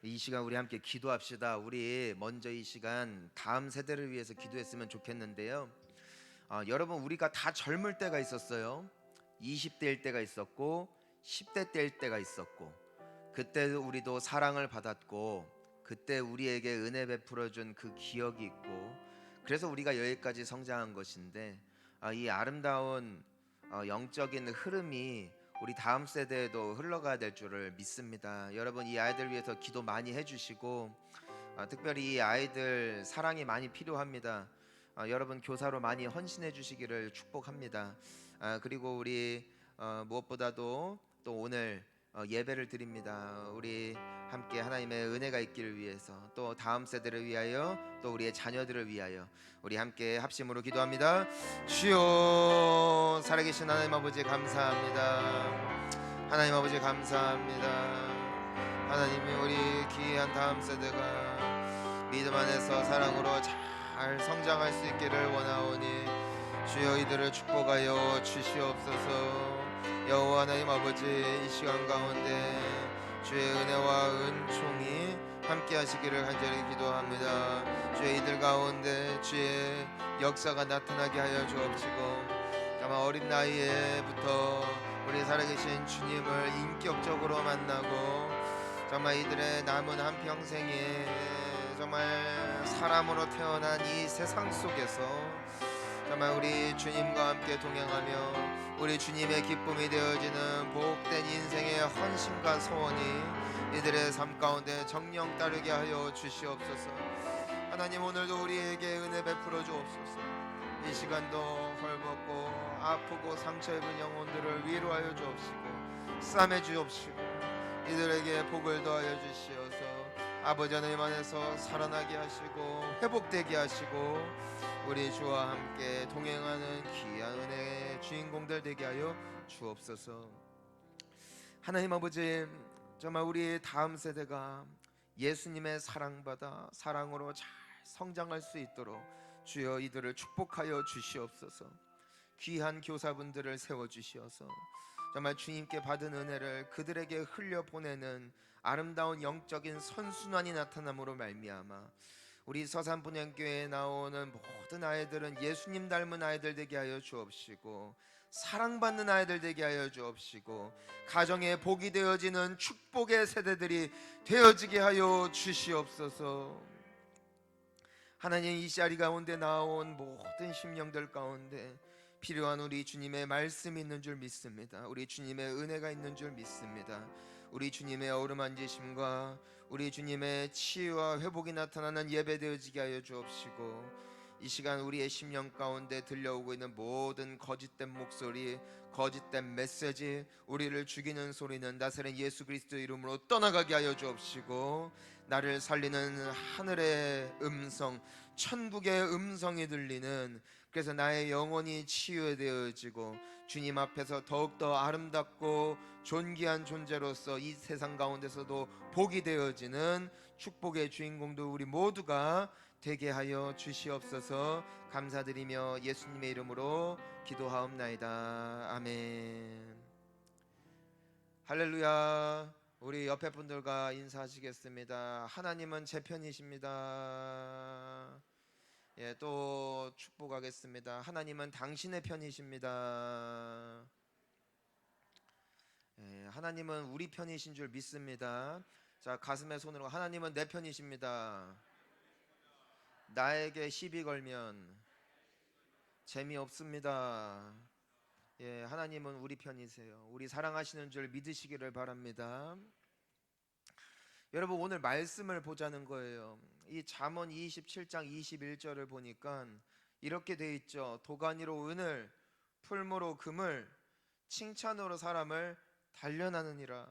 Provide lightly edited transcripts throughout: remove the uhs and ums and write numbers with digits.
이 시간 우리 함께 기도합시다. 우리 먼저 이 시간 다음 세대를 위해서 기도했으면 좋겠는데요. 여러분, 우리가 다 젊을 때가 있었어요. 20대일 때가 있었고 10대 때일 때가 있었고, 그때 우리도 사랑을 받았고 그때 우리에게 은혜 베풀어 준 그 기억이 있고, 그래서 우리가 여기까지 성장한 것인데, 이 아름다운 영적인 흐름이 우리 다음 세대에도 흘러가야 될 줄을 믿습니다. 여러분, 이 아이들 위해서 기도 많이 해주시고, 특별히 이 아이들 사랑이 많이 필요합니다. 여러분, 교사로 많이 헌신해 주시기를 축복합니다. 그리고 우리 무엇보다도 또 오늘 예배를 드립니다. 우리 함께 하나님의 은혜가 있기를 위해서, 또 다음 세대를 위하여, 또 우리의 자녀들을 위하여 우리 함께 합심으로 기도합니다. 주여, 살아계신 하나님 아버지 감사합니다. 하나님 아버지 감사합니다. 하나님이 우리 귀한 다음 세대가 믿음 안에서 사랑으로 잘 성장할 수 있기를 원하오니, 주여 이들을 축복하여 주시옵소서. 여호와 하나님 아버지, 이 시간 가운데 주의 은혜와 은총이 함께 하시기를 간절히 기도합니다. 주의 이들 가운데 주의 역사가 나타나게 하여 주옵시고, 아마 어린 나이에부터 우리 살아계신 주님을 인격적으로 만나고, 정말 이들의 남은 한평생에 정말 사람으로 태어난 이 세상 속에서 정말 우리 주님과 함께 동행하며 우리 주님의 기쁨이 되어지는 복된 인생의 헌신과 소원이 이들의 삶 가운데 정령 따르게 하여 주시옵소서. 하나님, 오늘도 우리에게 은혜 베풀어 주옵소서. 이 시간도 헐벗고 아프고 상처 입은 영혼들을 위로하여 주옵시고 싸매 주옵시고 이들에게 복을 더하여 주시어서 아버지 하나님 안에서 살아나게 하시고 회복되게 하시고 우리 주와 함께 동행하는 귀한 은혜의 주인공들 되게 하여 주옵소서. 하나님 아버지, 정말 우리 다음 세대가 예수님의 사랑받아 사랑으로 잘 성장할 수 있도록 주여 이들을 축복하여 주시옵소서. 귀한 교사분들을 세워주시어서 정말 주님께 받은 은혜를 그들에게 흘려보내는 아름다운 영적인 선순환이 나타남으로 말미암아 우리 서산분향교회에 나오는 모든 아이들은 예수님 닮은 아이들 되게 하여 주옵시고, 사랑받는 아이들 되게 하여 주옵시고, 가정에 복이 되어지는 축복의 세대들이 되어지게 하여 주시옵소서. 하나님, 이 자리 가운데 나온 모든 심령들 가운데 필요한 우리 주님의 말씀이 있는 줄 믿습니다. 우리 주님의 은혜가 있는 줄 믿습니다. 우리 주님의 어루만지심과 우리 주님의 치유와 회복이 나타나는 예배 되어지게 하여 주옵시고, 이 시간 우리의 심령 가운데 들려오고 있는 모든 거짓된 목소리, 거짓된 메시지, 우리를 죽이는 소리는 나사렛 예수 그리스도 이름으로 떠나가게 하여 주옵시고, 나를 살리는 하늘의 음성, 천국의 음성이 들리는, 그래서 나의 영혼이 치유되어지고 주님 앞에서 더욱더 아름답고 존귀한 존재로서 이 세상 가운데서도 복이 되어지는 축복의 주인공도 우리 모두가 되게 하여 주시옵소서. 감사드리며 예수님의 이름으로 기도하옵나이다. 아멘. 할렐루야. 우리 옆에 분들과 인사하시겠습니다. 하나님은 제 편이십니다. 예, 또 축복하겠습니다. 하나님은 당신의 편이십니다. 예, 하나님은 우리 편이신 줄 믿습니다. 자, 가슴에 손으로 하나님은 내 편이십니다. 나에게 시비 걸면 재미없습니다. 예, 하나님은 우리 편이세요. 우리 사랑하시는 줄 믿으시기를 바랍니다. 여러분, 오늘 말씀을 보자는 거예요. 이 잠언 27장 21절을 보니까 이렇게 돼 있죠. 도가니로 은을, 풀무로 금을, 칭찬으로 사람을 단련하느니라.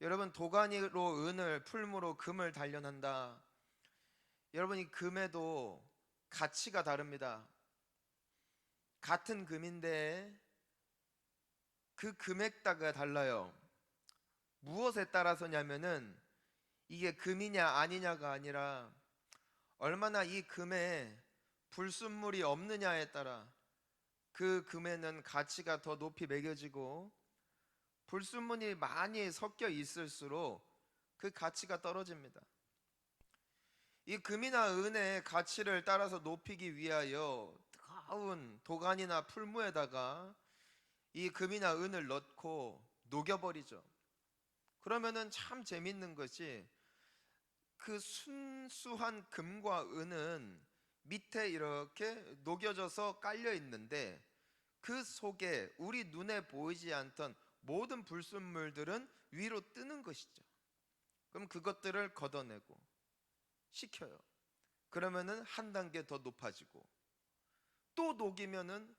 여러분, 도가니로 은을, 풀무로 금을 단련한다. 여러분, 이 금에도 가치가 다릅니다. 같은 금인데 그 금액대가 달라요. 무엇에 따라서냐면은 이게 금이냐 아니냐가 아니라 얼마나 이 금에 불순물이 없느냐에 따라 그 금에는 가치가 더 높이 매겨지고, 불순물이 많이 섞여 있을수록 그 가치가 떨어집니다. 이 금이나 은의 가치를 따라서 높이기 위하여 뜨거운 도가니나 풀무에다가 이 금이나 은을 넣고 녹여버리죠. 그러면은 참 재밌는 것이 그 순수한 금과 은은 밑에 이렇게 녹여져서 깔려 있는데 그 속에 우리 눈에 보이지 않던 모든 불순물들은 위로 뜨는 것이죠. 그럼 그것들을 걷어내고 식혀요. 그러면은 한 단계 더 높아지고 또 녹이면은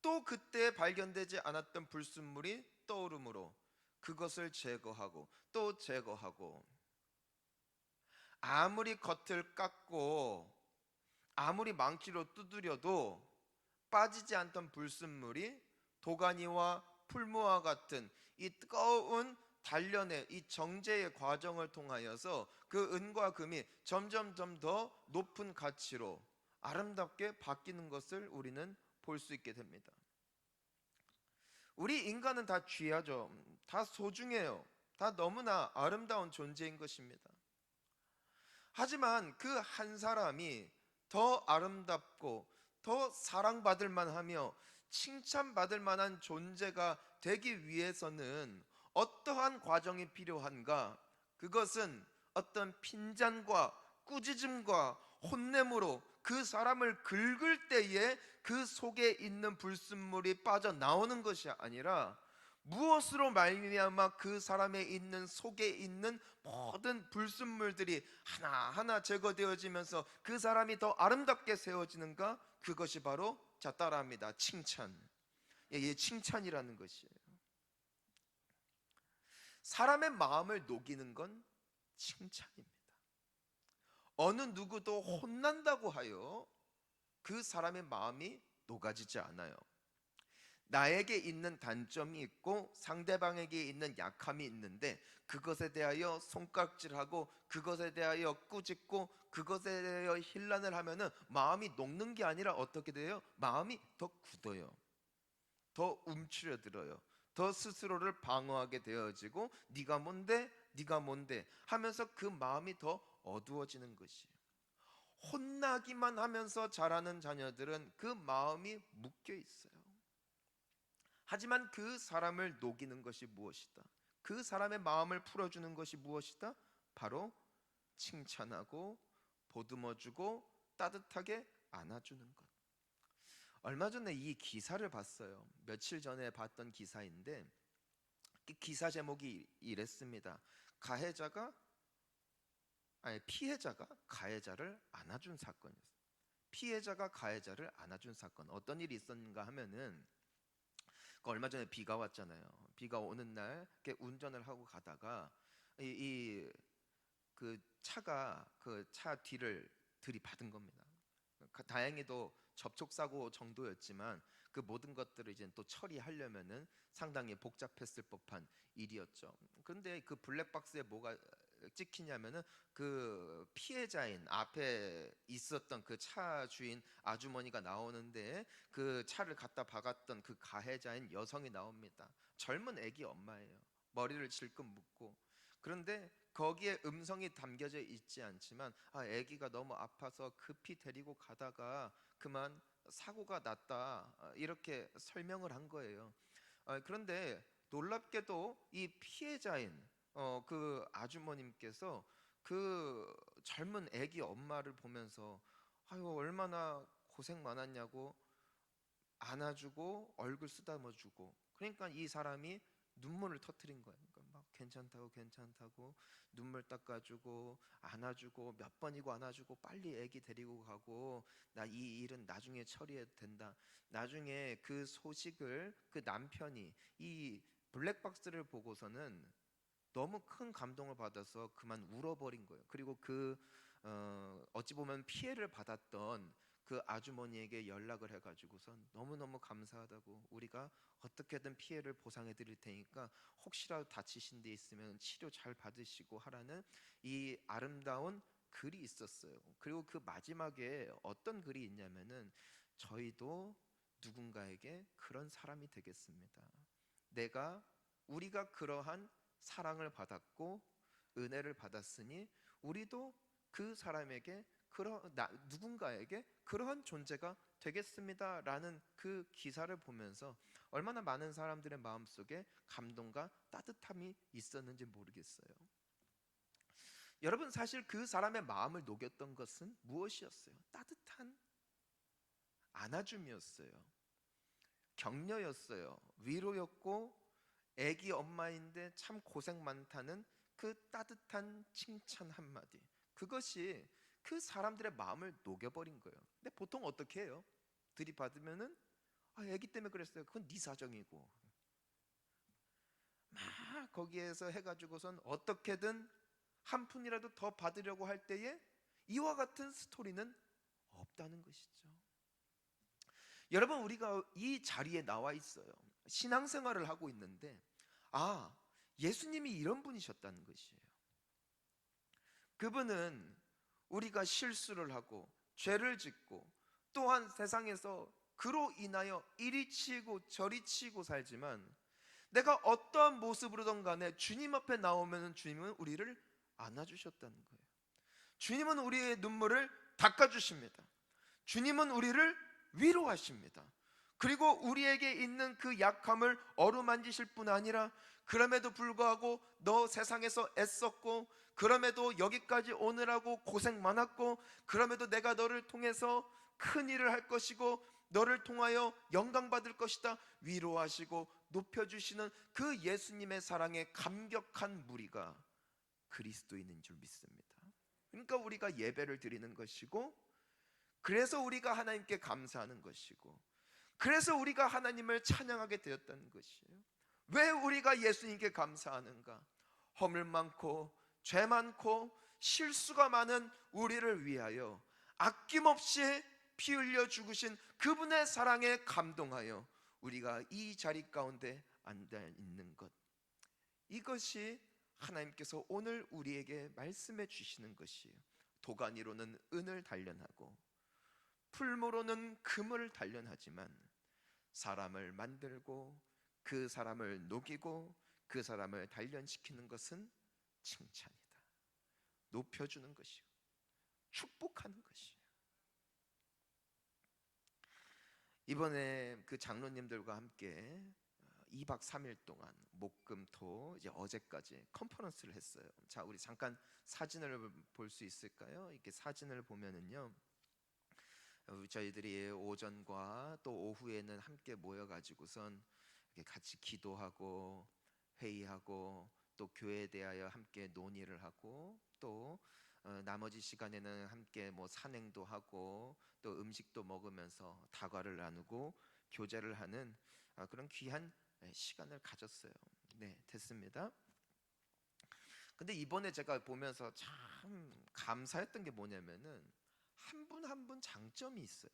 또 그때 발견되지 않았던 불순물이 떠오르므로 그것을 제거하고 또 제거하고, 아무리 겉을 깎고 아무리 망치로 두드려도 빠지지 않던 불순물이 도가니와 풀무와 같은 이 뜨거운 단련의 이 정제의 과정을 통하여서 그 은과 금이 점점점 더 높은 가치로 아름답게 바뀌는 것을 우리는 볼 수 있게 됩니다. 우리 인간은 다 귀하죠. 다 소중해요. 다 너무나 아름다운 존재인 것입니다. 하지만 그 한 사람이 더 아름답고 더 사랑받을 만하며 칭찬받을 만한 존재가 되기 위해서는 어떠한 과정이 필요한가? 그것은 어떤 핀잔과 꾸짖음과 혼냄으로 그 사람을 긁을 때에 그 속에 있는 불순물이 빠져나오는 것이 아니라 무엇으로 말미암아 그 사람에 있는 속에 있는 모든 불순물들이 하나하나 제거되어지면서 그 사람이 더 아름답게 세워지는가? 그것이 바로, 자 따라합니다, 칭찬. 예, 칭찬이라는 것이에요. 사람의 마음을 녹이는 건 칭찬입니다. 어느 누구도 혼난다고 하여 그 사람의 마음이 녹아지지 않아요. 나에게 있는 단점이 있고 상대방에게 있는 약함이 있는데 그것에 대하여 손가락질하고 그것에 대하여 꾸짖고 그것에 대하여 힐난을 하면은 마음이 녹는 게 아니라 어떻게 돼요? 마음이 더 굳어요. 더 움츠려들어요. 더 스스로를 방어하게 되어지고 네가 뭔데? 네가 뭔데? 하면서 그 마음이 더 어두워지는 것이에요. 혼나기만 하면서 자라는 자녀들은 그 마음이 묶여 있어요. 하지만 그 사람을 녹이는 것이 무엇이다? 그 사람의 마음을 풀어주는 것이 무엇이다? 바로 칭찬하고 보듬어주고 따뜻하게 안아주는 것. 얼마 전에 이 기사를 봤어요. 며칠 전에 봤던 기사인데 그 기사 제목이 이랬습니다. 피해자가 가해자를 안아준 사건이었어요. 피해자가 가해자를 안아준 사건. 어떤 일이 있었는가 하면은 얼마 전에 비가 왔잖아요. 비가 오는 날 이렇게 운전을 하고 가다가 그 차가 그 차 뒤를 들이받은 겁니다. 다행히도 접촉사고 정도였지만 그 모든 것들을 이제 또 처리하려면은 상당히 복잡했을 법한 일이었죠. 그런데 그 블랙박스에 뭐가 찍히냐면은 그 피해자인 앞에 있었던 그 차 주인 아주머니가 나오는데 그 차를 갖다 박았던 그 가해자인 여성이 나옵니다. 젊은 아기 엄마예요. 머리를 질끈 묶고. 그런데 거기에 음성이 담겨져 있지 않지만 아기가 너무 아파서 급히 데리고 가다가 그만 사고가 났다, 이렇게 설명을 한 거예요. 그런데 놀랍게도 이 피해자인 그 아주머님께서 그 젊은 아기 엄마를 보면서 아유 얼마나 고생 많았냐고 안아주고 얼굴 쓰다머주고, 그러니까 이 사람이 눈물을 터뜨린 거예요. 그러니까 막 괜찮다고 괜찮다고 눈물 닦아주고 안아주고 몇 번이고 안아주고 빨리 애기 데리고 가고 나 이 일은 나중에 처리해도 된다. 나중에 그 소식을 그 남편이 이 블랙박스를 보고서는 너무 큰 감동을 받아서 그만 울어버린 거예요. 그리고 그 어찌 보면 피해를 받았던 그 아주머니에게 연락을 해가지고선 너무너무 감사하다고, 우리가 어떻게든 피해를 보상해 드릴 테니까 혹시라도 다치신 데 있으면 치료 잘 받으시고 하라는 이 아름다운 글이 있었어요. 그리고 그 마지막에 어떤 글이 있냐면은 저희도 누군가에게 그런 사람이 되겠습니다. 우리가 그러한 사랑을 받았고 은혜를 받았으니 우리도 그 사람에게 누군가에게 그러한 존재가 되겠습니다라는 그 기사를 보면서 얼마나 많은 사람들의 마음속에 감동과 따뜻함이 있었는지 모르겠어요. 여러분, 사실 그 사람의 마음을 녹였던 것은 무엇이었어요? 따뜻한 안아줌이었어요. 격려였어요. 위로였고, 애기 엄마인데 참 고생 많다는 그 따뜻한 칭찬 한마디, 그것이 그 사람들의 마음을 녹여버린 거예요. 근데 보통 어떻게 해요? 들이받으면은 애기 때문에 그랬어요. 그건 네 사정이고, 막 거기에서 해가지고선 어떻게든 한 푼이라도 더 받으려고 할 때에 이와 같은 스토리는 없다는 것이죠. 여러분, 우리가 이 자리에 나와 있어요. 신앙생활을 하고 있는데 예수님이 이런 분이셨다는 것이에요. 그분은 우리가 실수를 하고 죄를 짓고 또한 세상에서 그로 인하여 이리 치고 저리 치고 살지만, 내가 어떠한 모습으로든 간에 주님 앞에 나오면 주님은 우리를 안아주셨다는 거예요. 주님은 우리의 눈물을 닦아주십니다. 주님은 우리를 위로하십니다. 그리고 우리에게 있는 그 약함을 어루만지실 뿐 아니라, 그럼에도 불구하고 너 세상에서 애썼고, 그럼에도 여기까지 오느라고 고생 많았고, 그럼에도 내가 너를 통해서 큰 일을 할 것이고 너를 통하여 영광받을 것이다 위로하시고 높여주시는 그 예수님의 사랑에 감격한 무리가 그리스도인인 줄 믿습니다. 그러니까 우리가 예배를 드리는 것이고, 그래서 우리가 하나님께 감사하는 것이고, 그래서 우리가 하나님을 찬양하게 되었다는 것이에요. 왜 우리가 예수님께 감사하는가? 허물 많고 죄 많고 실수가 많은 우리를 위하여 아낌없이 피 흘려 죽으신 그분의 사랑에 감동하여 우리가 이 자리 가운데 앉아 있는 것, 이것이 하나님께서 오늘 우리에게 말씀해 주시는 것이에요. 도가니로는 은을 단련하고 풀무로는 금을 단련하지만, 사람을 만들고 그 사람을 녹이고 그 사람을 단련시키는 것은 칭찬이다. 높여주는 것이고 축복하는 것이에요. 이번에 그 장로님들과 함께 2박 3일 동안 목금토 이제 어제까지 컨퍼런스를 했어요. 자, 우리 잠깐 사진을 볼 수 있을까요? 이렇게 사진을 보면은요, 저희들이 오전과 또 오후에는 함께 모여가지고선 이렇게 같이 기도하고 회의하고 또 교회에 대하여 함께 논의를 하고, 또 나머지 시간에는 함께 뭐 산행도 하고 또 음식도 먹으면서 다과를 나누고 교제를 하는 그런 귀한 시간을 가졌어요. 네, 됐습니다. 근데 이번에 제가 보면서 참 감사했던 게 뭐냐면은, 한 분 한 분 장점이 있어요.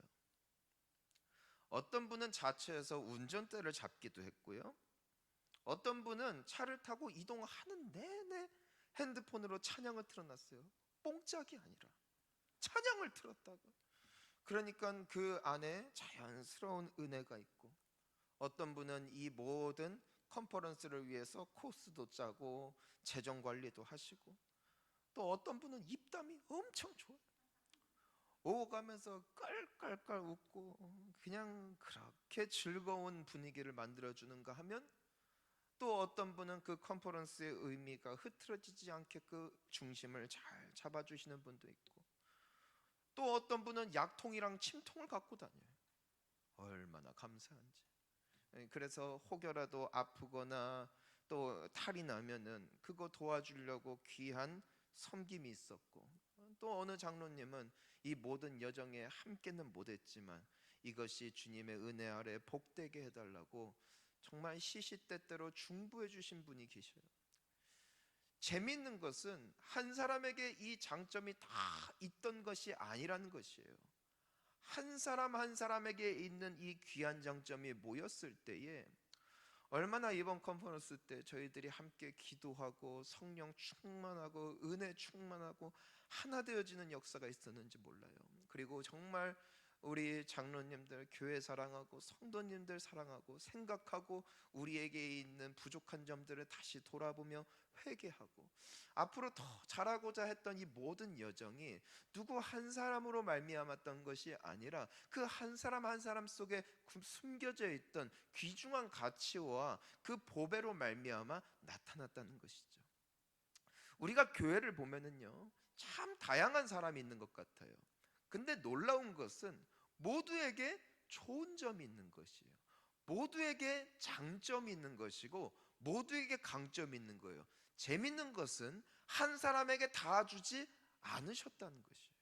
어떤 분은 자처해서 운전대를 잡기도 했고요, 어떤 분은 차를 타고 이동하는 내내 핸드폰으로 찬양을 틀어놨어요. 뽕짝이 아니라 찬양을 틀었다고. 그러니까 그 안에 자연스러운 은혜가 있고, 어떤 분은 이 모든 컨퍼런스를 위해서 코스도 짜고 재정 관리도 하시고, 또 어떤 분은 입담이 엄청 좋아요. 오가면서 깔깔깔 웃고 그냥 그렇게 즐거운 분위기를 만들어주는가 하면, 또 어떤 분은 그 컨퍼런스의 의미가 흐트러지지 않게 그 중심을 잘 잡아주시는 분도 있고, 또 어떤 분은 약통이랑 침통을 갖고 다녀요. 얼마나 감사한지. 그래서 혹여라도 아프거나 또 탈이 나면은 그거 도와주려고 귀한 섬김이 있었고, 또 어느 장로님은 이 모든 여정에 함께는 못했지만 이것이 주님의 은혜 아래 복되게 해달라고 정말 시시때때로 중보해 주신 분이 계셔요. 재미있는 것은 한 사람에게 이 장점이 다 있던 것이 아니라는 것이에요. 한 사람 한 사람에게 있는 이 귀한 장점이 모였을 때에 얼마나 이번 컨퍼런스 때 저희들이 함께 기도하고 성령 충만하고 은혜 충만하고 하나 되어지는 역사가 있었는지 몰라요. 그리고 정말 우리 장로님들 교회 사랑하고 성도님들 사랑하고 생각하고 우리에게 있는 부족한 점들을 다시 돌아보며 회개하고 앞으로 더 잘하고자 했던 이 모든 여정이 누구 한 사람으로 말미암았던 것이 아니라 그 한 사람 한 사람 속에 숨겨져 있던 귀중한 가치와 그 보배로 말미암아 나타났다는 것이죠. 우리가 교회를 보면은요, 참 다양한 사람이 있는 것 같아요. 근데 놀라운 것은 모두에게 좋은 점이 있는 것이에요. 모두에게 장점이 있는 것이고 모두에게 강점이 있는 거예요. 재밌는 것은 한 사람에게 다 주지 않으셨다는 것이에요.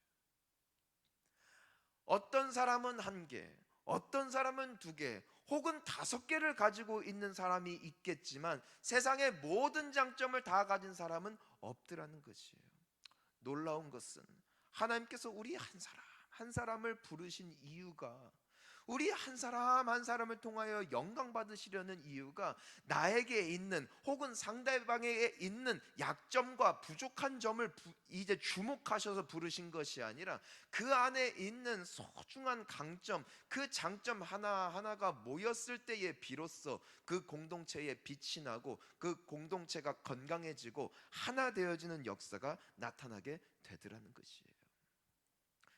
어떤 사람은 한 개, 어떤 사람은 두 개, 혹은 다섯 개를 가지고 있는 사람이 있겠지만 세상의 모든 장점을 다 가진 사람은 없더라는 것이에요. 놀라운 것은 하나님께서 우리 한 사람 한 사람을 부르신 이유가, 우리 한 사람 한 사람을 통하여 영광 받으시려는 이유가 나에게 있는 혹은 상대방에게 있는 약점과 부족한 점을 이제 주목하셔서 부르신 것이 아니라 그 안에 있는 소중한 강점, 그 장점 하나하나가 모였을 때에 비로소 그 공동체에 빛이 나고 그 공동체가 건강해지고 하나 되어지는 역사가 나타나게 되더라는 것이에요.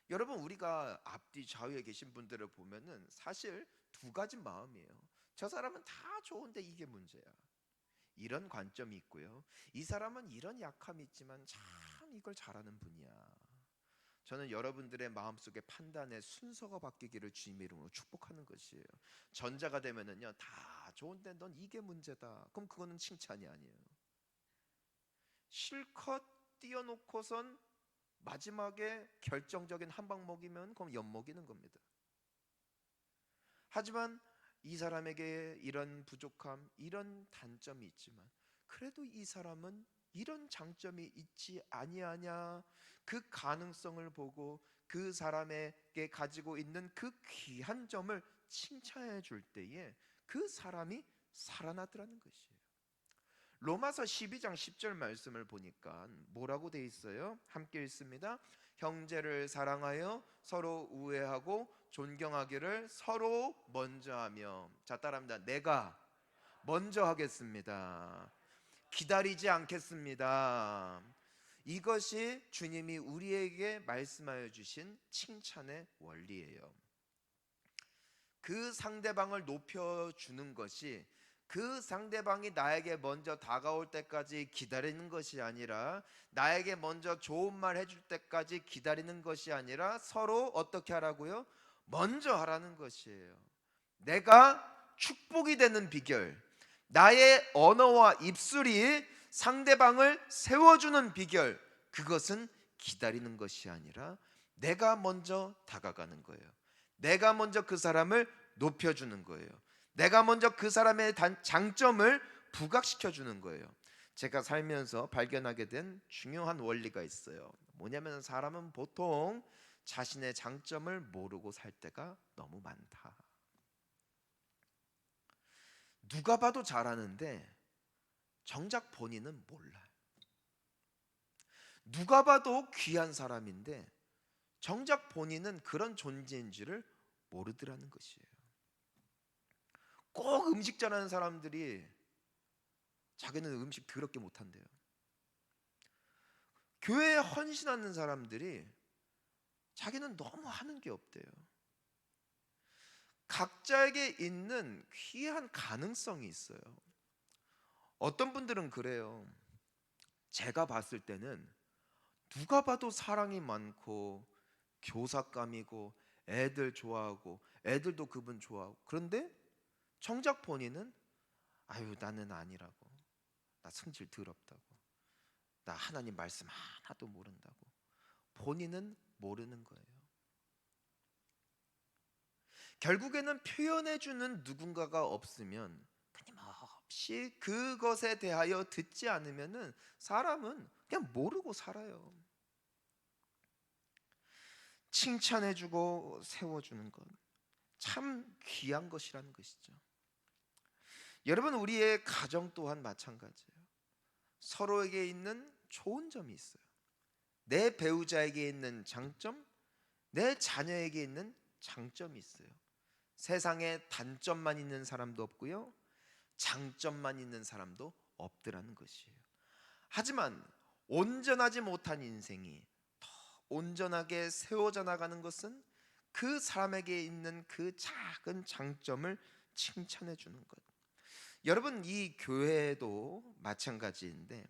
여러분, 우리가 앞뒤 좌우에 계신 분들을 보면은 사실 두 가지 마음이에요. 저 사람은 다 좋은데 이게 문제야, 이런 관점이 있고요. 이 사람은 이런 약함이 있지만 참 이걸 잘하는 분이야. 저는 여러분들의 마음속의 판단의 순서가 바뀌기를 주님의 이름으로 축복하는 것이에요. 전자가 되면은요, 다 좋은데 넌 이게 문제다, 그럼 그거는 칭찬이 아니에요. 실컷 띄워놓고선 마지막에 결정적인 한 방 먹이면 그럼 엿 먹이는 겁니다. 하지만 이 사람에게 이런 부족함, 이런 단점이 있지만 그래도 이 사람은 이런 장점이 있지 아니하냐, 그 가능성을 보고 그 사람에게 가지고 있는 그 귀한 점을 칭찬해 줄 때에 그 사람이 살아나더라는 것이에요. 로마서 12장 10절 말씀을 보니까 뭐라고 돼 있어요? 함께 읽습니다. 형제를 사랑하여 서로 우애하고 존경하기를 서로 먼저 하며. 자, 따라합니다. 내가 먼저 하겠습니다. 기다리지 않겠습니다. 이것이 주님이 우리에게 말씀하여 주신 칭찬의 원리예요. 그 상대방을 높여주는 것이 그 상대방이 나에게 먼저 다가올 때까지 기다리는 것이 아니라, 나에게 먼저 좋은 말 해줄 때까지 기다리는 것이 아니라 서로 어떻게 하라고요? 먼저 하라는 것이에요. 내가 축복이 되는 비결, 나의 언어와 입술이 상대방을 세워주는 비결, 그것은 기다리는 것이 아니라 내가 먼저 다가가는 거예요. 내가 먼저 그 사람을 높여주는 거예요. 내가 먼저 그 사람의 장점을 부각시켜 주는 거예요. 제가 살면서 발견하게 된 중요한 원리가 있어요. 뭐냐면 사람은 보통 자신의 장점을 모르고 살 때가 너무 많다. 누가 봐도 잘하는데 정작 본인은 몰라요. 누가 봐도 귀한 사람인데 정작 본인은 그런 존재인지를 모르더라는 것이에요. 꼭 음식 잘하는 사람들이 자기는 음식 더럽게 못한대요. 교회에 헌신하는 사람들이 자기는 너무 하는 게 없대요. 각자에게 있는 귀한 가능성이 있어요. 어떤 분들은 그래요. 제가 봤을 때는 누가 봐도 사랑이 많고 교사감이고 애들 좋아하고 애들도 그분 좋아하고, 그런데 정작 본인은 아유 나는 아니라고, 나 성질 더럽다고, 나 하나님 말씀 하나도 모른다고 본인은 모르는 거예요. 결국에는 표현해주는 누군가가 없으면 끊임없이 그것에 대하여 듣지 않으면은 사람은 그냥 모르고 살아요. 칭찬해주고 세워주는 것 참 귀한 것이라는 것이죠. 여러분, 우리의 가정 또한 마찬가지예요. 서로에게 있는 좋은 점이 있어요. 내 배우자에게 있는 장점, 내 자녀에게 있는 장점이 있어요. 세상에 단점만 있는 사람도 없고요, 장점만 있는 사람도 없더라는 것이에요. 하지만 온전하지 못한 인생이 더 온전하게 세워져 나가는 것은 그 사람에게 있는 그 작은 장점을 칭찬해 주는 것. 여러분, 이 교회도 마찬가지인데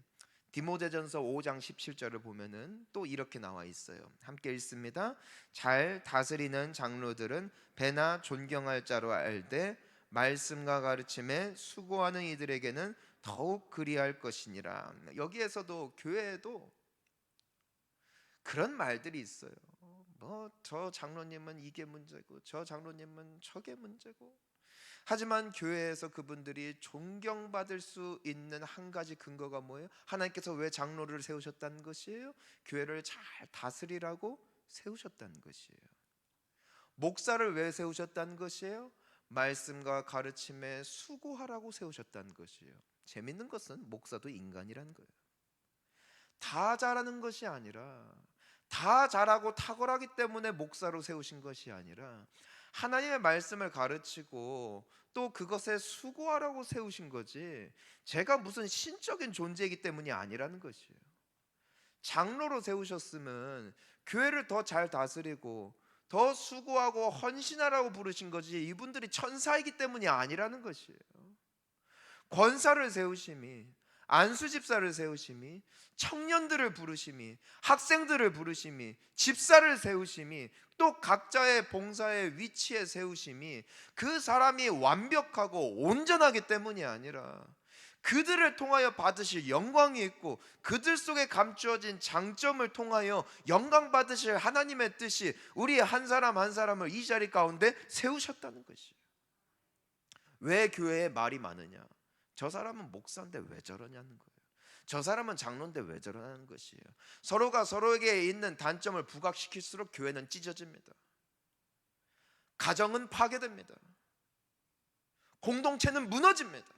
디모데전서 5장 17절을 보면은 또 이렇게 나와 있어요. 함께 읽습니다. 잘 다스리는 장로들은 배나 존경할 자로 알되 말씀과 가르침에 수고하는 이들에게는 더욱 그리할 것이니라. 여기에서도 교회에도 그런 말들이 있어요. 뭐 저 장로님은 이게 문제고 저 장로님은 저게 문제고. 하지만 교회에서 그분들이 존경받을 수 있는 한 가지 근거가 뭐예요? 하나님께서 왜 장로를 세우셨다는 것이에요? 교회를 잘 다스리라고 세우셨다는 것이에요. 목사를 왜 세우셨다는 것이에요? 말씀과 가르침에 수고하라고 세우셨다는 것이에요. 재밌는 것은 목사도 인간이라는 거예요. 다 잘하는 것이 아니라, 다 잘하고 탁월하기 때문에 목사로 세우신 것이 아니라 하나님의 말씀을 가르치고 또 그것에 수고하라고 세우신 거지, 제가 무슨 신적인 존재이기 때문이 아니라는 것이에요. 장로로 세우셨으면 교회를 더 잘 다스리고 더 수고하고 헌신하라고 부르신 거지, 이분들이 천사이기 때문이 아니라는 것이에요. 권사를 세우심이, 안수집사를 세우심이, 청년들을 부르심이, 학생들을 부르심이, 집사를 세우심이, 또 각자의 봉사의 위치에 세우심이 그 사람이 완벽하고 온전하기 때문이 아니라 그들을 통하여 받으실 영광이 있고 그들 속에 감추어진 장점을 통하여 영광 받으실 하나님의 뜻이 우리 한 사람 한 사람을 이 자리 가운데 세우셨다는 것이에요. 왜 교회에 말이 많으냐? 저 사람은 목사인데 왜 저러냐는 거예요. 저 사람은 장로인데 왜 저러냐는 것이에요. 서로가 서로에게 있는 단점을 부각시킬수록 교회는 찢어집니다. 가정은 파괴됩니다. 공동체는 무너집니다.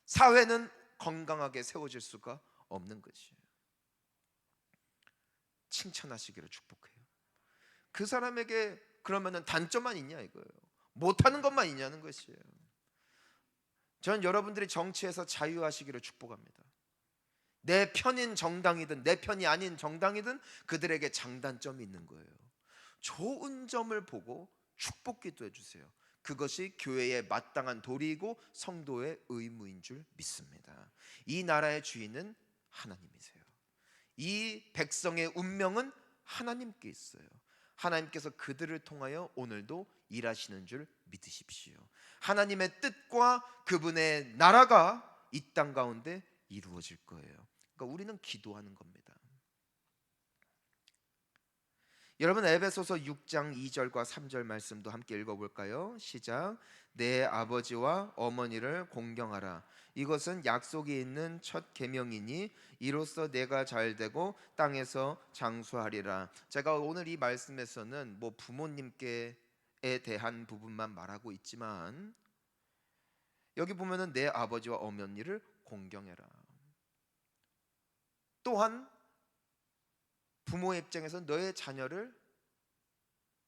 사회는 건강하게 세워질 수가 없는 것이에요. 칭찬하시기를 축복해요. 그 사람에게 그러면은 단점만 있냐 이거예요. 못하는 것만 있냐는 것이에요. 저는 여러분들이 정치에서 자유하시기를 축복합니다. 내 편인 정당이든 내 편이 아닌 정당이든 그들에게 장단점이 있는 거예요. 좋은 점을 보고 축복 기도해 주세요. 그것이 교회의 마땅한 도리이고 성도의 의무인 줄 믿습니다. 이 나라의 주인은 하나님이세요. 이 백성의 운명은 하나님께 있어요. 하나님께서 그들을 통하여 오늘도 일하시는 줄 믿으십시오. 하나님의 뜻과 그분의 나라가 이 땅 가운데 이루어질 거예요. 그러니까 우리는 기도하는 겁니다. 여러분, 에베소서 6장 2절과 3절 말씀도 함께 읽어볼까요? 시작. 내 아버지와 어머니를 공경하라. 이것은 약속이 있는 첫 계명이니 이로써 내가 잘되고 땅에서 장수하리라. 제가 오늘 이 말씀에서는 뭐 부모님께 대한 부분만 말하고 있지만 여기 보면은 내 아버지와 어머니를 공경해라. 또한 부모의 입장에서 너의 자녀를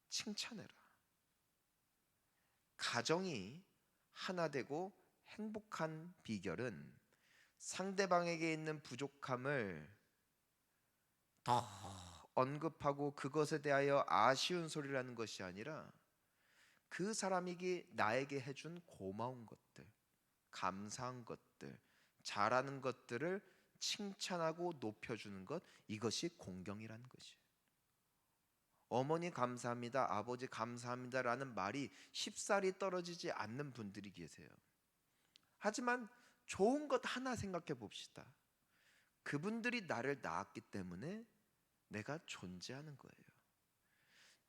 칭찬해라. 가정이 하나 되고 행복한 비결은 상대방에게 있는 부족함을 더 언급하고 그것에 대하여 아쉬운 소리를 하는 것이 아니라 그 사람에게 나에게 해준 고마운 것들, 감사한 것들, 잘하는 것들을 칭찬하고 높여주는 것, 이것이 공경이라는 것이에요. 어머니 감사합니다, 아버지 감사합니다라는 말이 쉽사리 떨어지지 않는 분들이 계세요. 하지만 좋은 것 하나 생각해 봅시다. 그분들이 나를 낳았기 때문에 내가 존재하는 거예요.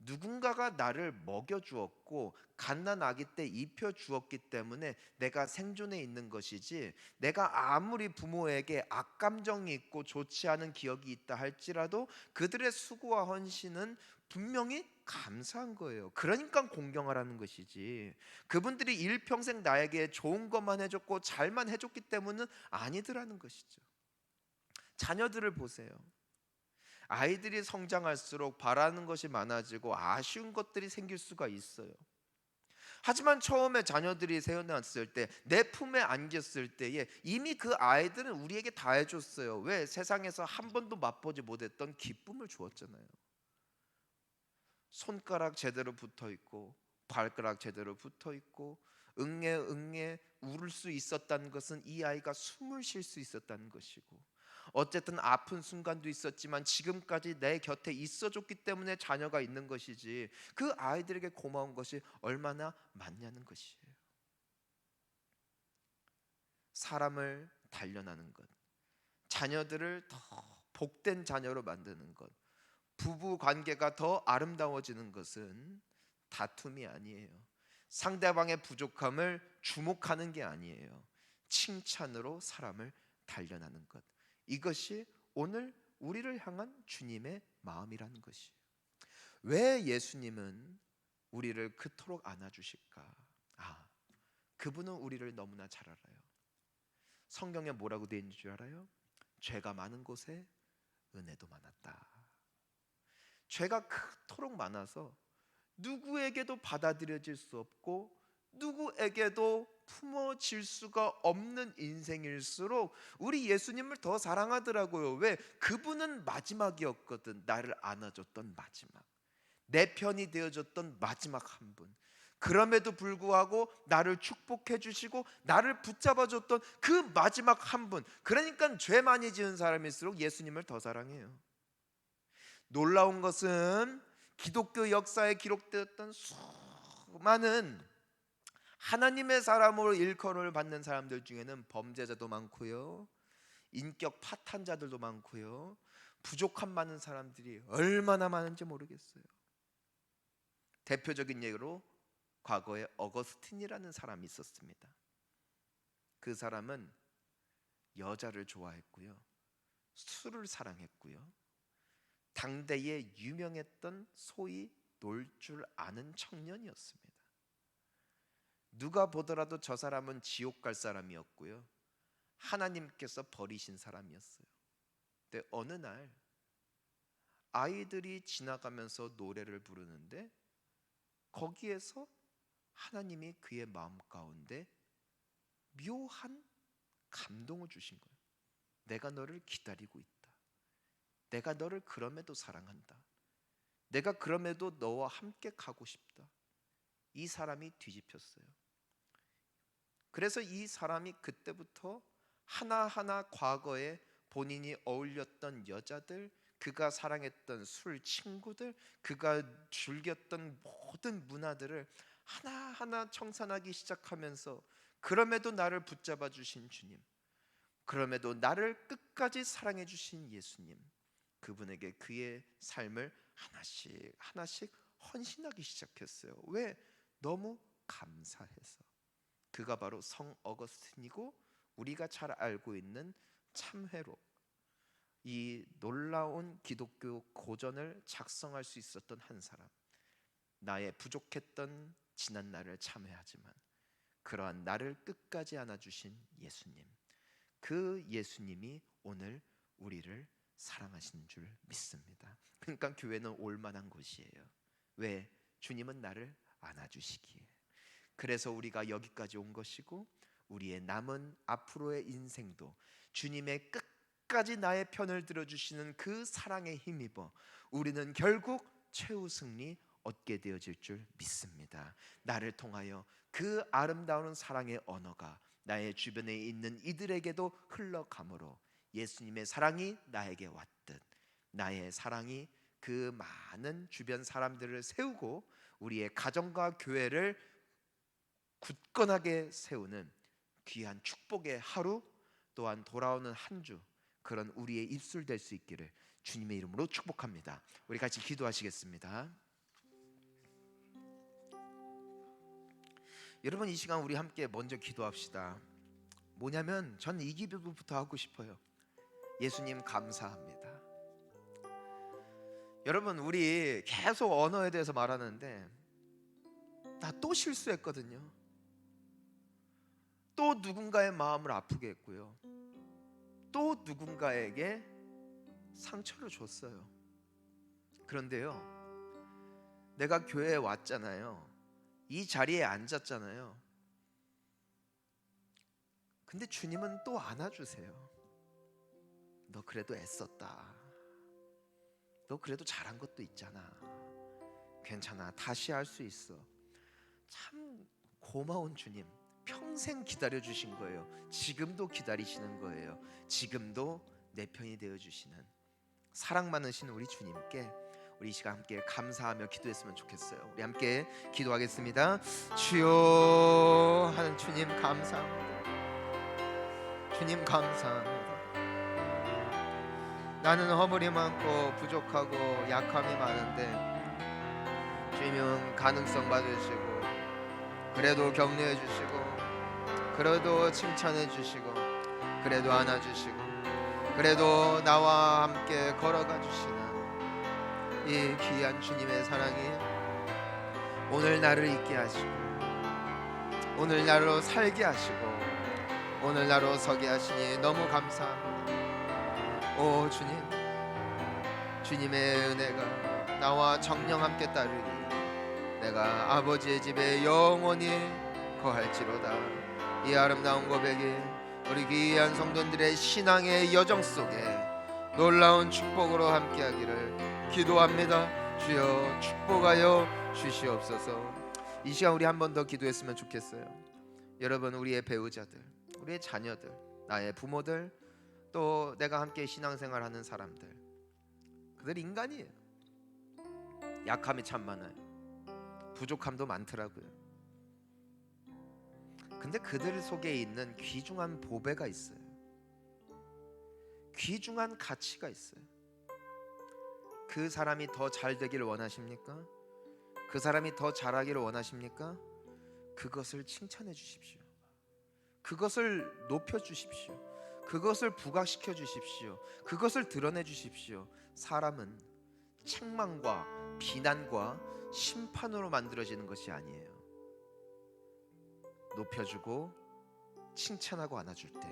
누군가가 나를 먹여주었고 갓난 아기 때 입혀주었기 때문에 내가 생존해 있는 것이지, 내가 아무리 부모에게 악감정이 있고 좋지 않은 기억이 있다 할지라도 그들의 수고와 헌신은 분명히 감사한 거예요. 그러니까 공경하라는 것이지, 그분들이 일평생 나에게 좋은 것만 해줬고 잘만 해줬기 때문은 아니더라는 것이죠. 자녀들을 보세요. 아이들이 성장할수록 바라는 것이 많아지고 아쉬운 것들이 생길 수가 있어요. 하지만 처음에 자녀들이 태어났을 때, 내 품에 안겼을 때에 이미 그 아이들은 우리에게 다 해줬어요. 왜? 세상에서 한 번도 맛보지 못했던 기쁨을 주었잖아요. 손가락 제대로 붙어 있고 발가락 제대로 붙어 있고 응애 울을 수 있었다는 것은 이 아이가 숨을 쉴 수 있었다는 것이고, 어쨌든 아픈 순간도 있었지만 지금까지 내 곁에 있어줬기 때문에 자녀가 있는 것이지, 그 아이들에게 고마운 것이 얼마나 많냐는 것이에요. 사람을 단련하는 것, 자녀들을 더 복된 자녀로 만드는 것, 부부 관계가 더 아름다워지는 것은 다툼이 아니에요. 상대방의 부족함을 주목하는 게 아니에요. 칭찬으로 사람을 단련하는 것. 이것이 오늘 우리를 향한 주님의 마음이라는 것이에요. 왜 예수님은 우리를 그토록 안아주실까? 그분은 우리를 너무나 잘 알아요. 성경에 뭐라고 되어 있는 줄 알아요? 죄가 많은 곳에 은혜도 많았다. 죄가 그토록 많아서 누구에게도 받아들여질 수 없고 누구에게도 품어질 수가 없는 인생일수록 우리 예수님을 더 사랑하더라고요. 왜? 그분은 마지막이었거든. 나를 안아줬던 마지막, 내 편이 되어줬던 마지막 한 분. 그럼에도 불구하고 나를 축복해 주시고 나를 붙잡아 줬던 그 마지막 한 분. 그러니까 죄 많이 지은 사람일수록 예수님을 더 사랑해요. 놀라운 것은 기독교 역사에 기록되었던 수많은 하나님의 사람으로 일컬음을 받는 사람들 중에는 범죄자도 많고요, 인격 파탄자들도 많고요, 부족함 많은 사람들이 얼마나 많은지 모르겠어요. 대표적인 예로 과거에 어거스틴이라는 사람이 있었습니다. 그 사람은 여자를 좋아했고요, 술을 사랑했고요, 당대에 유명했던 소위 놀 줄 아는 청년이었습니다. 누가 보더라도 저 사람은 지옥 갈 사람이었고요, 하나님께서 버리신 사람이었어요. 근데 어느 날 아이들이 지나가면서 노래를 부르는데 거기에서 하나님이 그의 마음 가운데 묘한 감동을 주신 거예요. 내가 너를 기다리고 있다. 내가 너를 그럼에도 사랑한다. 내가 그럼에도 너와 함께 가고 싶다. 이 사람이 뒤집혔어요. 그래서 이 사람이 그때부터 하나하나 과거에 본인이 어울렸던 여자들, 그가 사랑했던 술 친구들, 그가 즐겼던 모든 문화들을 하나하나 청산하기 시작하면서, 그럼에도 나를 붙잡아 주신 주님, 그럼에도 나를 끝까지 사랑해 주신 예수님, 그분에게 그의 삶을 하나씩 하나씩 헌신하기 시작했어요. 왜? 너무 감사해서. 그가 바로 성 어거스틴이고, 우리가 잘 알고 있는 참회로 이 놀라운 기독교 고전을 작성할 수 있었던 한 사람. 나의 부족했던 지난 날을 참회하지만 그러한 나를 끝까지 안아주신 예수님, 그 예수님이 오늘 우리를 사랑하시는 줄 믿습니다. 그러니까 교회는 올만한 곳이에요. 왜? 주님은 나를 안아주시기에. 그래서 우리가 여기까지 온 것이고, 우리의 남은 앞으로의 인생도 주님의 끝까지 나의 편을 들어주시는 그 사랑에 힘입어 우리는 결국 최후 승리 얻게 되어질 줄 믿습니다. 나를 통하여 그 아름다운 사랑의 언어가 나의 주변에 있는 이들에게도 흘러가므로 예수님의 사랑이 나에게 왔듯 나의 사랑이 그 많은 주변 사람들을 세우고 우리의 가정과 교회를 굳건하게 세우는 귀한 축복의 하루, 또한 돌아오는 한 주, 그런 우리의 입술 될 수 있기를 주님의 이름으로 축복합니다. 우리 같이 기도하시겠습니다. 여러분, 이 시간 우리 함께 먼저 기도합시다. 뭐냐면 저는 이 기도부터 하고 싶어요. 예수님 감사합니다. 여러분, 우리 계속 언어에 대해서 말하는데 나 또 실수했거든요. 또 누군가의 마음을 아프게 했고요, 또 누군가에게 상처를 줬어요. 그런데요, 내가 교회에 왔잖아요. 이 자리에 앉았잖아요. 근데 주님은 또 안아주세요. 너 그래도 애썼다. 너 그래도 잘한 것도 있잖아. 괜찮아. 다시 할 수 있어. 참 고마운 주님. 평생 기다려주신 거예요. 지금도 기다리시는 거예요. 지금도 내 편이 되어주시는 사랑 많으신 우리 주님께 우리 이 시간 함께 감사하며 기도했으면 좋겠어요. 우리 함께 기도하겠습니다. 주여 하는 주님 감사합니다. 주님 감사합니다. 나는 허물이 많고 부족하고 약함이 많은데 주님은 가능성 받으시고 그래도 격려해 주시고 그래도 칭찬해 주시고 그래도 안아주시고 그래도 나와 함께 걸어가 주시는 이 귀한 주님의 사랑이 오늘 나를 있게 하시고 오늘 나로 살게 하시고 오늘 나로 서게 하시니 너무 감사합니다. 오 주님, 주님의 은혜가 나와 정령 함께 따르리. 내가 아버지의 집에 영원히 거할지로다. 이 아름다운 고백이 우리 귀한 성도들의 신앙의 여정 속에 놀라운 축복으로 함께하기를 기도합니다. 주여 축복하여 주시옵소서. 이 시간 우리 한 번 더 기도했으면 좋겠어요. 여러분, 우리의 배우자들, 우리의 자녀들, 나의 부모들, 또 내가 함께 신앙생활하는 사람들, 그들 인간이에요. 약함이 참 많아요. 부족함도 많더라고요. 근데 그들 속에 있는 귀중한 보배가 있어요. 귀중한 가치가 있어요. 그 사람이 더 잘 되기를 원하십니까? 그 사람이 더 잘하기를 원하십니까? 그것을 칭찬해 주십시오. 그것을 높여 주십시오. 그것을 부각시켜 주십시오. 그것을 드러내 주십시오. 사람은 책망과 비난과 심판으로 만들어지는 것이 아니에요. 높여주고 칭찬하고 안아줄 때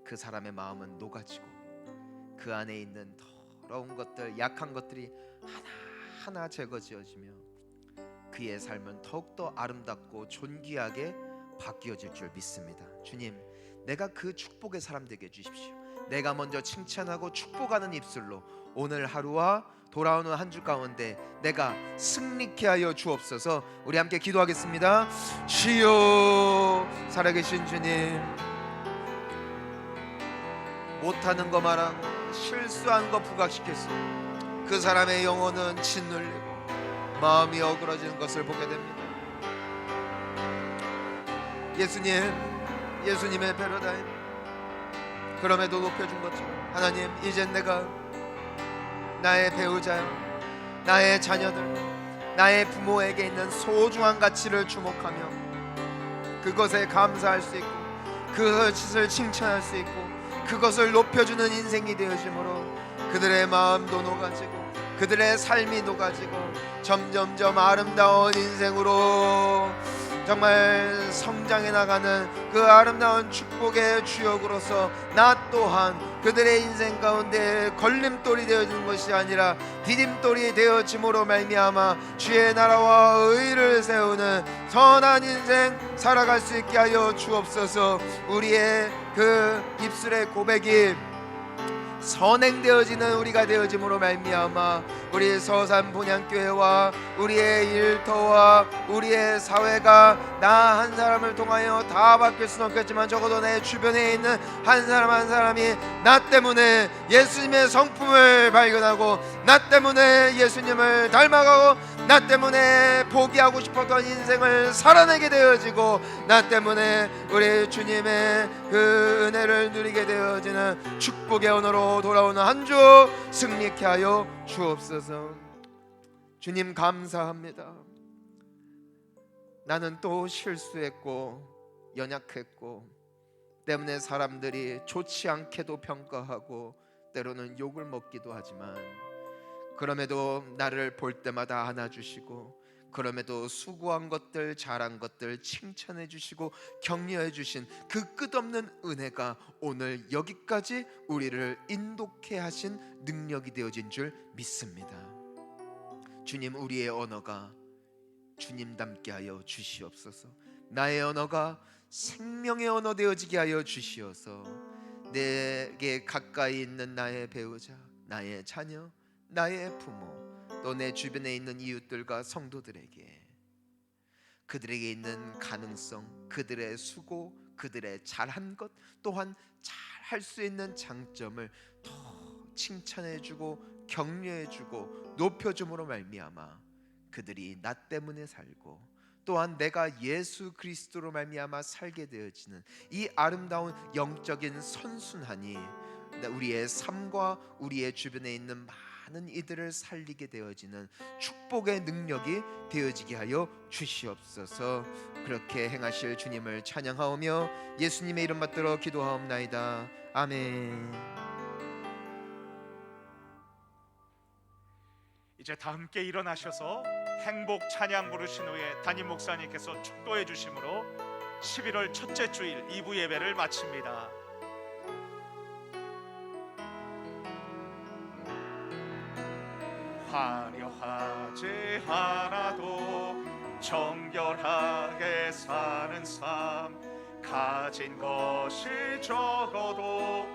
그 사람의 마음은 녹아지고 그 안에 있는 더러운 것들, 약한 것들이 하나하나 제거지어지며 그의 삶은 더욱더 아름답고 존귀하게 바뀌어질 줄 믿습니다. 주님, 내가 그 축복의 사람 되게 해주십시오. 내가 먼저 칭찬하고 축복하는 입술로 오늘 하루와 돌아오는 한 주 가운데 내가 승리케 하여 주옵소서. 우리 함께 기도하겠습니다. 주여, 살아계신 주님, 못하는 거 말하고 실수한 거 부각시켜서 그 사람의 영혼은 짓눌리고 마음이 어그러지는 것을 보게 됩니다. 예수님, 예수님의 패러다임, 그럼에도 높여준 것처럼 하나님, 이젠 내가 나의 배우자요, 나의 자녀들, 나의 부모에게 있는 소중한 가치를 주목하며 그것에 감사할 수 있고 그것을 칭찬할 수 있고 그것을 높여주는 인생이 되어지므로 그들의 마음도 녹아지고 그들의 삶이 녹아지고 점점점 아름다운 인생으로 정말 성장해 나가는 그 아름다운 축복의 주역으로서 나 또한 그들의 인생 가운데 걸림돌이 되어지는 것이 아니라 디딤돌이 되어짐으로 말미암아 주의 나라와 의를 세우는 선한 인생 살아갈 수 있게 하여 주옵소서. 우리의 그 입술의 고백이 선행되어지는 우리가 되어짐으로 말미암아 우리 서산 본향교회와 우리의 일터와 우리의 사회가 나 한 사람을 통하여 다 바뀔 수는 없겠지만 적어도 내 주변에 있는 한 사람 한 사람이 나 때문에 예수님의 성품을 발견하고 나 때문에 예수님을 닮아가고 나 때문에 포기하고 싶었던 인생을 살아내게 되어지고 나 때문에 우리 주님의 그 은혜를 누리게 되어지는 축복의 언어로 돌아오는 한 주 승리케 하여 주옵소서. 주님 감사합니다. 나는 또 실수했고 연약했고 때문에 사람들이 좋지 않게도 평가하고 때로는 욕을 먹기도 하지만 그럼에도 나를 볼 때마다 안아주시고 그럼에도 수고한 것들, 잘한 것들 칭찬해 주시고 격려해 주신 그 끝없는 은혜가 오늘 여기까지 우리를 인도케 하신 능력이 되어진 줄 믿습니다. 주님, 우리의 언어가 주님답게 하여 주시옵소서. 나의 언어가 생명의 언어 되어지게 하여 주시어서 내게 가까이 있는 나의 배우자, 나의 자녀, 나의 부모, 또 내 주변에 있는 이웃들과 성도들에게 그들에게 있는 가능성, 그들의 수고, 그들의 잘한 것, 또한 잘할 수 있는 장점을 더 칭찬해주고 격려해주고 높여줌으로 말미암아 그들이 나 때문에 살고 또한 내가 예수 그리스도로 말미암아 살게 되어지는 이 아름다운 영적인 선순환이 우리의 삶과 우리의 주변에 있는 많은 이들을 살리게 되어지는 축복의 능력이 되어지게 하여 주시옵소서. 그렇게 행하실 주님을 찬양하오며 예수님의 이름 받들어 기도하옵나이다. 아멘. 이제 다 함께 일어나셔서 행복 찬양 부르신 후에 담임 목사님께서 축도해 주심으로 11월 첫째 주일 2부 예배를 마칩니다. 화려하지 않아도 정결하게 사는 삶, 가진 것이 적어도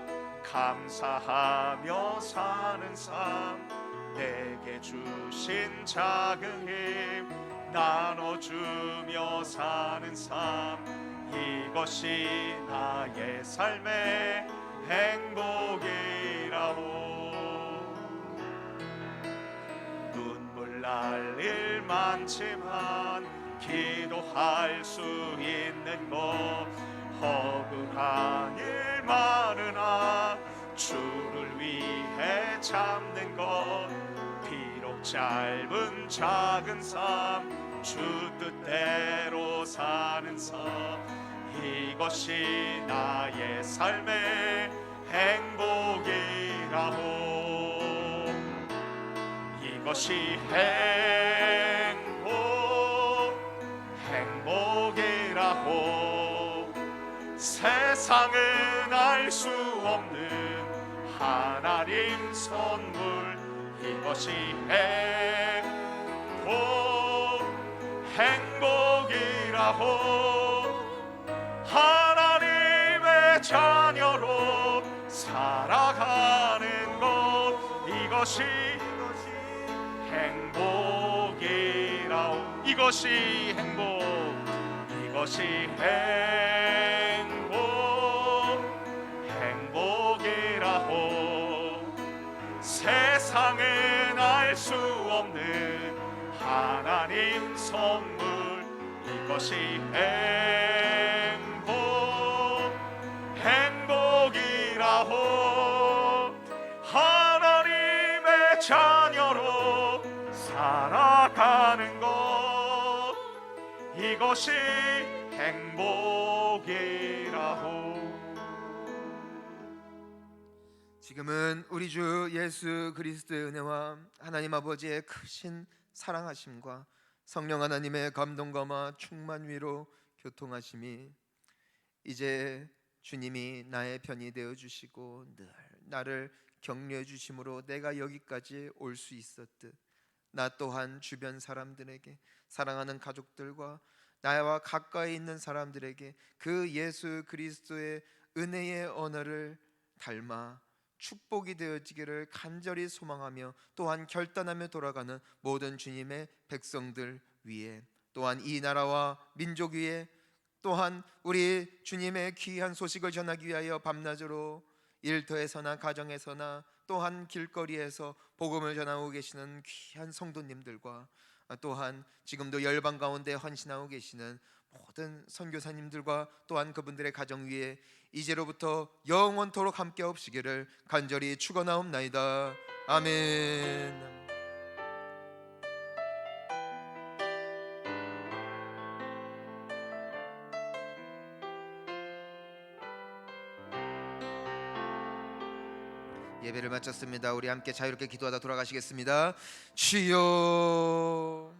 감사하며 사는 삶, 내게 주신 작은 힘 나눠주며 사는 삶, 이것이 나의 삶의 행복이라오. 눈물 날 일 많지만 기도할 수 있는 것, 억울한 일 많으나 주를 위해 참는 것, 비록 짧은 작은 삶 주 뜻대로 사는 삶, 이것이 나의 삶의 행복이라오. 이것이 행복이라고. 세상은 알 수 없는 하나님 선물, 이것이 행복이라고. 하나님의 자녀로 살아가는 것, 이것이 행복이라오. 이것이 행복이라고. 세상은 알 수 없는 하나님 선물, 이것이 행복이라고. 하나님의 자녀로 살아가는 것, 이것이 행복이라고. 지금은 우리 주 예수 그리스도의 은혜와 하나님 아버지의 크신 사랑하심과 성령 하나님의 감동감화 충만 위로 교통하심이 이제 주님이 나의 편이 되어 주시고 늘 나를 격려해 주심으로 내가 여기까지 올 수 있었듯, 나 또한 주변 사람들에게, 사랑하는 가족들과 나와 가까이 있는 사람들에게 그 예수 그리스도의 은혜의 언어를 닮아 축복이 되어지기를 간절히 소망하며 또한 결단하며 돌아가는 모든 주님의 백성들 위에, 또한 이 나라와 민족 위에, 또한 우리 주님의 귀한 소식을 전하기 위하여 밤낮으로 일터에서나 가정에서나 또한 길거리에서 복음을 전하고 계시는 귀한 성도님들과, 또한 지금도 열방 가운데 헌신하고 계시는 모든 선교사님들과 또한 그분들의 가정 위에 이제로부터 영원토록 함께 없시기를 간절히 축원하옵나이다. 아멘. 예배를 마쳤습니다. 우리 함께 자유롭게 기도하다 돌아가시겠습니다. 주여